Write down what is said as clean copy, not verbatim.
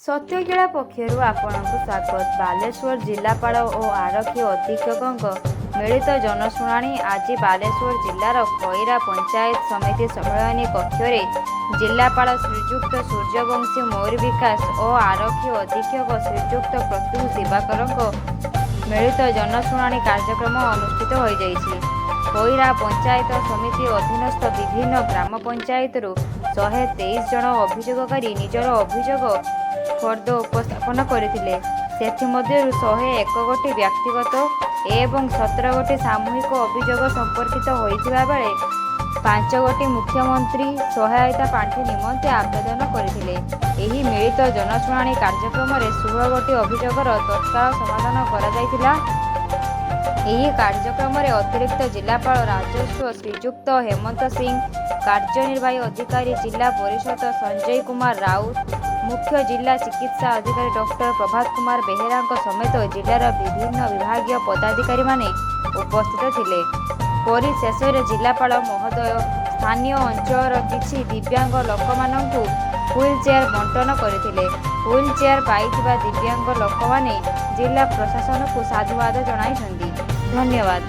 सत्यगीला पक्षर आपणको स्वागत। बालेश्वर जिलापाल और आरक्षी अधीक्षक मिलित जनशुणाणी आज बालेश्वर जिलार खैरा पंचायत समिति सम्मेलन कक्ष जिलापाल श्रीजुक्त सूर्यवंशी मयूर विकास और आरक्षी अधीक्षक श्रीजुक्त प्रत्युष दिवाकर मिलित जनशुणाणी कार्यक्रम अनुष्ठित हो जाइछि। खैरा पंचायत समिति अधीनस्थ विभिन्न ग्राम पंचायत 123 जन अभियोगकारी निजर अभियोग फर्द उपस्थापन करथिले। सेथिमध्यरु 101 गोटी व्यक्तिगत एवं 17 गोटी सामूहिक अभियोग संपर्कित होइथिबा बेले 5 गोटी मुख्यमंत्री सहायता पांठी निमंते आवेदन करथिले। एही मिलित जनशुणाणी कार्यक्रम रे 16 गोटी अभियोगर तत्काल समाधान करा जायतिला। एही कार्यक्रम रे अतिरिक्त जिलापाल राजस्व श्रीजुक्त हेमंत सिंह, कार्यनिर्वाही अधिकारी जिला परिषद संजय कुमार राउत, मुख्य जिला चिकित्सा अधिकारी डॉक्टर प्रभात कुमार बेहेरा समेत जिलार विभिन्न विभागीय पदाधिकारी माने उपस्थित थिले। परिशेष जिलापाल महोदय स्थानीय अंचल किछि दिव्यांग लोकमानंकु व्हील चेयर बंटन करथिले। व्हील चेयर पाइथिबा दिव्यांग लोकमाने जिला प्रशासन को साधुवाद जणाइछन्ति। धन्यवाद।